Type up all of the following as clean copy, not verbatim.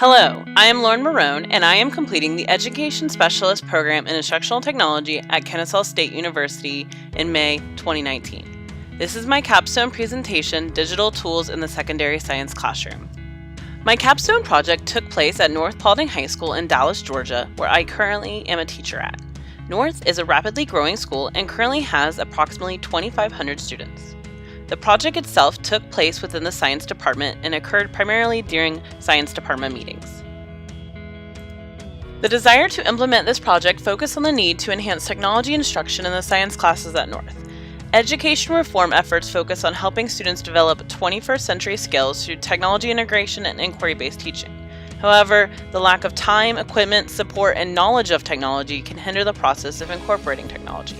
Hello, I am Lauren Marone, and I am completing the Education Specialist Program in Instructional Technology at Kennesaw State University in May 2019. This is my capstone presentation, Digital Tools in the Secondary Science Classroom. My capstone project took place at North Paulding High School in Dallas, Georgia, where I currently am a teacher at. North is a rapidly growing school and currently has approximately 2,500 students. The project itself took place within the science department and occurred primarily during science department meetings. The desire to implement this project focused on the need to enhance technology instruction in the science classes at North. Education reform efforts focus on helping students develop 21st century skills through technology integration and inquiry-based teaching. However, the lack of time, equipment, support, and knowledge of technology can hinder the process of incorporating technology.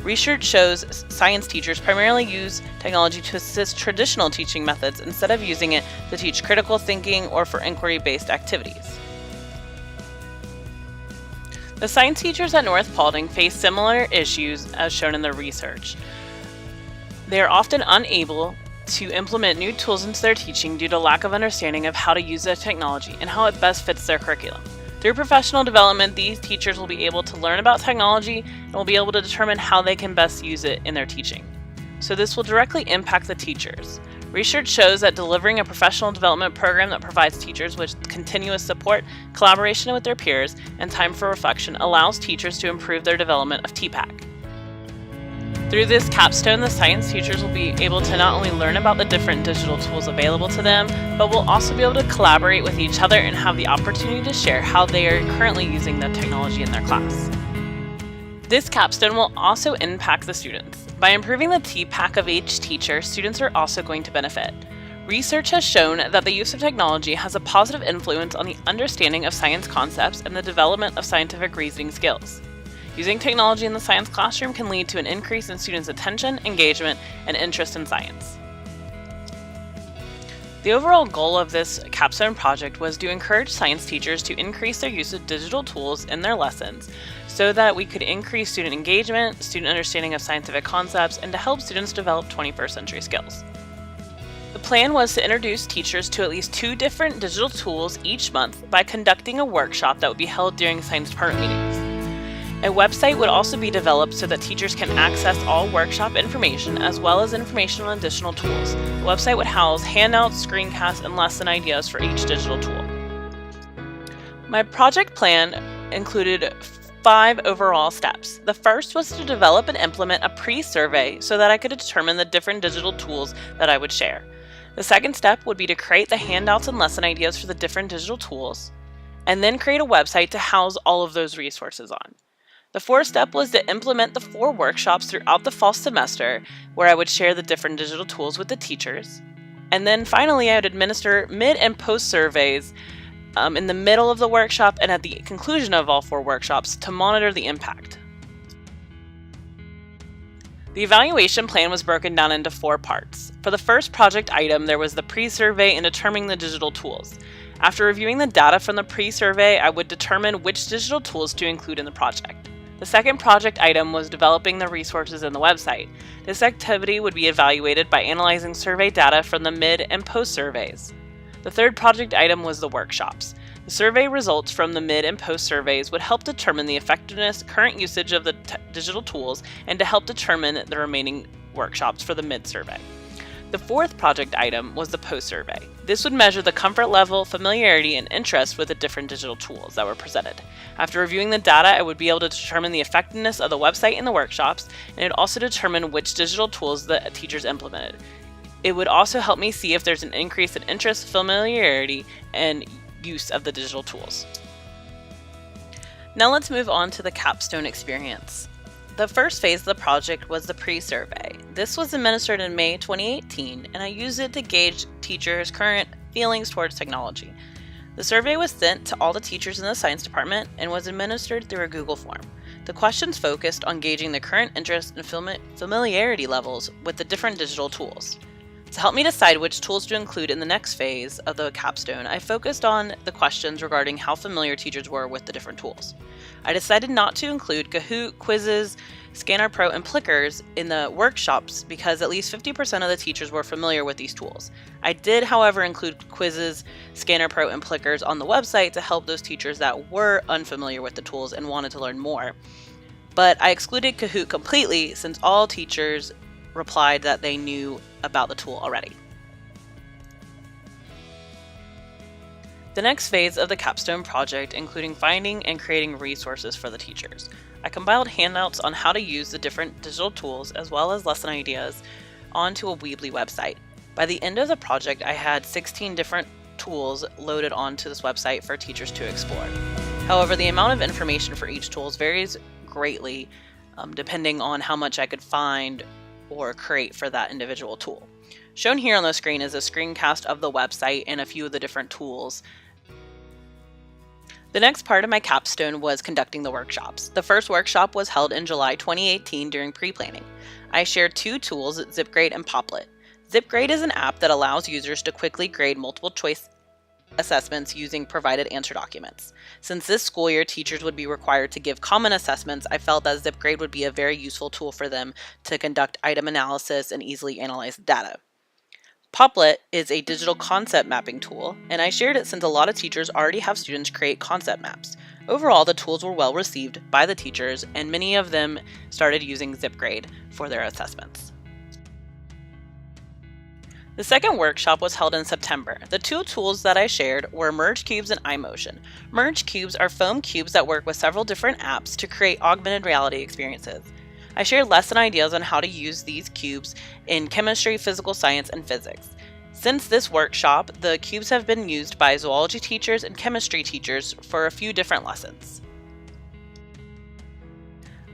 Research shows science teachers primarily use technology to assist traditional teaching methods instead of using it to teach critical thinking or for inquiry-based activities. The science teachers at North Paulding face similar issues as shown in the research. They are often unable to implement new tools into their teaching due to lack of understanding of how to use the technology and how it best fits their curriculum. Through professional development, these teachers will be able to learn about technology and will be able to determine how they can best use it in their teaching. So this will directly impact the teachers. Research shows that delivering a professional development program that provides teachers with continuous support, collaboration with their peers, and time for reflection allows teachers to improve their development of TPAC. Through this capstone, the science teachers will be able to not only learn about the different digital tools available to them, but will also be able to collaborate with each other and have the opportunity to share how they are currently using the technology in their class. This capstone will also impact the students. By improving the TPAC of each teacher, students are also going to benefit. Research has shown that the use of technology has a positive influence on the understanding of science concepts and the development of scientific reasoning skills. Using technology in the science classroom can lead to an increase in students' attention, engagement, and interest in science. The overall goal of this capstone project was to encourage science teachers to increase their use of digital tools in their lessons so that we could increase student engagement, student understanding of scientific concepts, and to help students develop 21st century skills. The plan was to introduce teachers to at least 2 different digital tools each month by conducting a workshop that would be held during science department meetings. A website would also be developed so that teachers can access all workshop information as well as information on additional tools. The website would house handouts, screencasts, and lesson ideas for each digital tool. My project plan included 5 overall steps. The first was to develop and implement a pre-survey so that I could determine the different digital tools that I would share. The second step would be to create the handouts and lesson ideas for the different digital tools, and then create a website to house all of those resources on. The fourth step was to implement the 4 workshops throughout the fall semester where I would share the different digital tools with the teachers. And then finally, I would administer mid and post surveys in the middle of the workshop and at the conclusion of all 4 workshops to monitor the impact. The evaluation plan was broken down into 4 parts. For the first project item, there was the pre-survey and determining the digital tools. After reviewing the data from the pre-survey, I would determine which digital tools to include in the project. The second project item was developing the resources in the website. This activity would be evaluated by analyzing survey data from the mid and post surveys. The third project item was the workshops. The survey results from the mid and post surveys would help determine the effectiveness, current usage of the digital tools, and to help determine the remaining workshops for the mid survey. The fourth project item was the post survey. This would measure the comfort level, familiarity, and interest with the different digital tools that were presented. After reviewing the data, I would be able to determine the effectiveness of the website and the workshops, and it would also determine which digital tools the teachers implemented. It would also help me see if there's an increase in interest, familiarity, and use of the digital tools. Now let's move on to the capstone experience. The first phase of the project was the pre-survey. This was administered in May 2018, and I used it to gauge teachers' current feelings towards technology. The survey was sent to all the teachers in the science department and was administered through a Google form. The questions focused on gauging the current interest and familiarity levels with the different digital tools. To help me decide which tools to include in the next phase of the capstone, I focused on the questions regarding how familiar teachers were with the different tools. I decided not to include Kahoot, quizzes, Scanner Pro, and Plickers in the workshops because at least 50% of the teachers were familiar with these tools. I did, however, include quizzes, Scanner Pro, and Plickers on the website to help those teachers that were unfamiliar with the tools and wanted to learn more. But I excluded Kahoot completely since all teachers replied that they knew about the tool already. The next phase of the capstone project including finding and creating resources for the teachers. I compiled handouts on how to use the different digital tools as well as lesson ideas onto a Weebly website. By the end of the project, I had 16 different tools loaded onto this website for teachers to explore. However, the amount of information for each tool varies greatly depending on how much I could find or create for that individual tool. Shown here on the screen is a screencast of the website and a few of the different tools. The next part of my capstone was conducting the workshops. The first workshop was held in July 2018 during pre-planning. I shared two tools, ZipGrade and Poplet. ZipGrade is an app that allows users to quickly grade multiple choice assessments using provided answer documents. Since this school year teachers would be required to give common assessments, I felt that ZipGrade would be a very useful tool for them to conduct item analysis and easily analyze data. Poplet is a digital concept mapping tool, and I shared it since a lot of teachers already have students create concept maps. Overall, the tools were well received by the teachers, and many of them started using ZipGrade for their assessments. The second workshop was held in September. The two tools that I shared were Merge Cubes and iMotion. Merge Cubes are foam cubes that work with several different apps to create augmented reality experiences. I shared lesson ideas on how to use these cubes in chemistry, physical science, and physics. Since this workshop, the cubes have been used by zoology teachers and chemistry teachers for a few different lessons.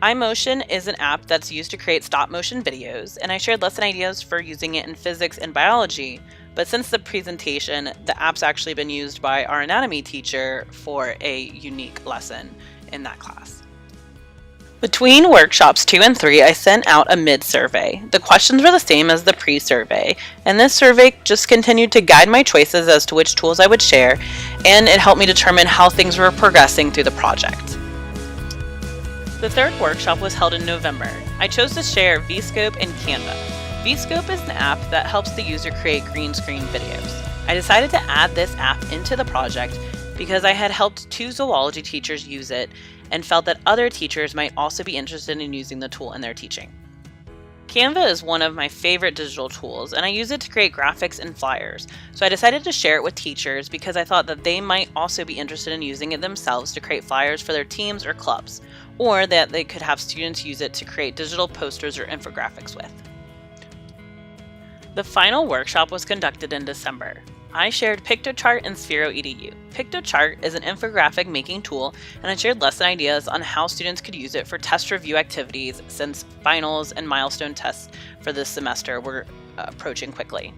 iMotion is an app that's used to create stop-motion videos, and I shared lesson ideas for using it in physics and biology, but since the presentation, the app's actually been used by our anatomy teacher for a unique lesson in that class. Between workshops 2 and 3, I sent out a mid-survey. The questions were the same as the pre-survey, and this survey just continued to guide my choices as to which tools I would share, and it helped me determine how things were progressing through the project. The third workshop was held in November. I chose to share VScope and Canva. VScope is an app that helps the user create green screen videos. I decided to add this app into the project because I had helped 2 zoology teachers use it and felt that other teachers might also be interested in using the tool in their teaching. Canva is one of my favorite digital tools, and I use it to create graphics and flyers, so I decided to share it with teachers because I thought that they might also be interested in using it themselves to create flyers for their teams or clubs, or that they could have students use it to create digital posters or infographics with. The final workshop was conducted in December. I shared PictoChart and Sphero EDU. PictoChart is an infographic making tool, and I shared lesson ideas on how students could use it for test review activities since finals and milestone tests for this semester were approaching quickly.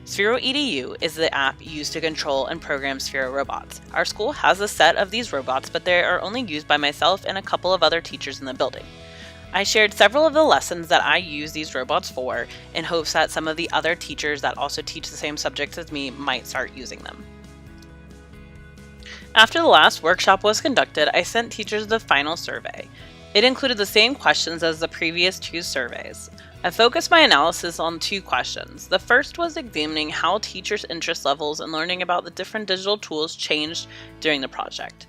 Sphero EDU is the app used to control and program Sphero robots. Our school has a set of these robots, but they are only used by myself and a couple of other teachers in the building. I shared several of the lessons that I use these robots for in hopes that some of the other teachers that also teach the same subjects as me might start using them. After the last workshop was conducted, I sent teachers the final survey. It included the same questions as the previous 2 surveys. I focused my analysis on 2 questions. The first was examining how teachers' interest levels in learning about the different digital tools changed during the project.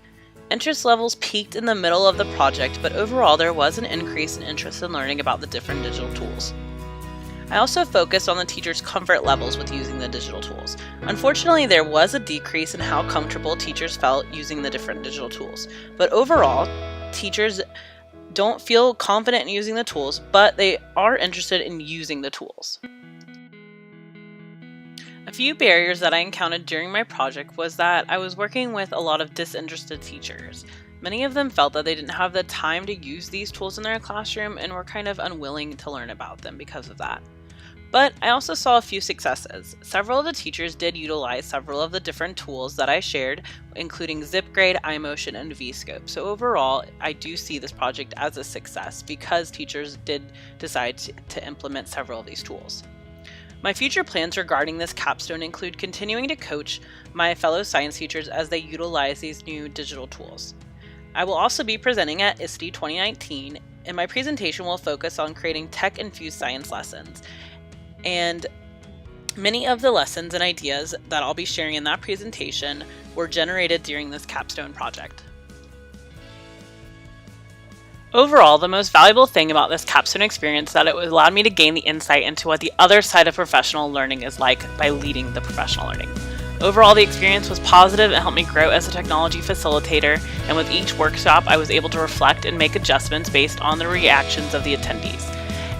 Interest levels peaked in the middle of the project, but overall there was an increase in interest in learning about the different digital tools. I also focused on the teachers' comfort levels with using the digital tools. Unfortunately, there was a decrease in how comfortable teachers felt using the different digital tools, but overall, teachers don't feel confident in using the tools, but they are interested in using the tools. A few barriers that I encountered during my project was that I was working with a lot of disinterested teachers. Many of them felt that they didn't have the time to use these tools in their classroom and were kind of unwilling to learn about them because of that. But I also saw a few successes. Several of the teachers did utilize several of the different tools that I shared, including ZipGrade, iMotion, and VScope. So overall, I do see this project as a success because teachers did decide to implement several of these tools. My future plans regarding this capstone include continuing to coach my fellow science teachers as they utilize these new digital tools. I will also be presenting at ISTE 2019, and my presentation will focus on creating tech-infused science lessons. And many of the lessons and ideas that I'll be sharing in that presentation were generated during this capstone project. Overall, the most valuable thing about this capstone experience is that it allowed me to gain the insight into what the other side of professional learning is like by leading the professional learning. Overall, the experience was positive and helped me grow as a technology facilitator, and with each workshop, I was able to reflect and make adjustments based on the reactions of the attendees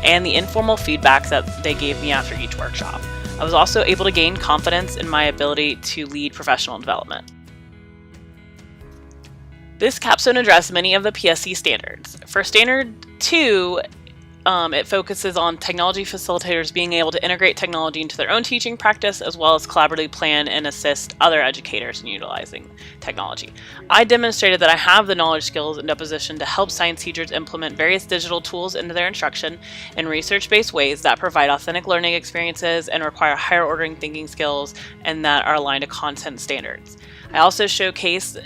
and the informal feedback that they gave me after each workshop. I was also able to gain confidence in my ability to lead professional development. This capstone addressed many of the PSC standards. For Standard 2, it focuses on technology facilitators being able to integrate technology into their own teaching practice, as well as collaboratively plan and assist other educators in utilizing technology. I demonstrated that I have the knowledge, skills, and disposition to help science teachers implement various digital tools into their instruction in research-based ways that provide authentic learning experiences and require higher ordering thinking skills and that are aligned to content standards. I also showcase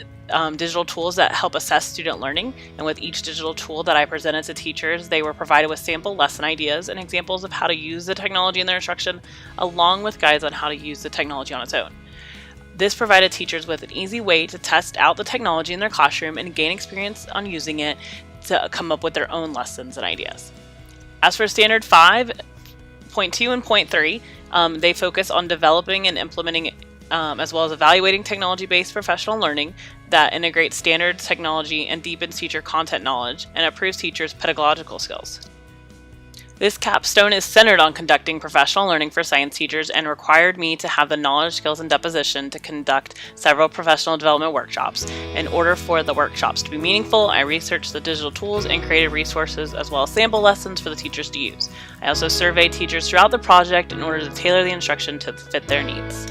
digital tools that help assess student learning, and with each digital tool that I presented to teachers, they were provided with sample lesson ideas and examples of how to use the technology in their instruction, along with guides on how to use the technology on its own. This provided teachers with an easy way to test out the technology in their classroom and gain experience on using it to come up with their own lessons and ideas. As for Standard 5.2 and Point 3, they focus on developing and implementing as well as evaluating technology-based professional learning that integrates standards, technology, and deepens teacher content knowledge and improves teachers' pedagogical skills. This capstone is centered on conducting professional learning for science teachers and required me to have the knowledge, skills, and disposition to conduct several professional development workshops. In order for the workshops to be meaningful, I researched the digital tools and created resources as well as sample lessons for the teachers to use. I also surveyed teachers throughout the project in order to tailor the instruction to fit their needs.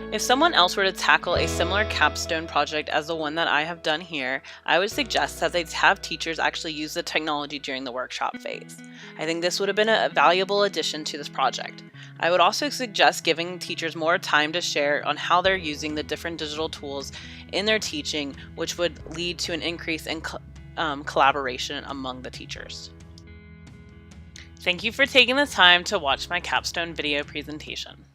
If someone else were to tackle a similar capstone project as the one that I have done here, I would suggest that they have teachers actually use the technology during the workshop phase. I think this would have been a valuable addition to this project. I would also suggest giving teachers more time to share on how they're using the different digital tools in their teaching, which would lead to an increase in collaboration among the teachers. Thank you for taking the time to watch my capstone video presentation.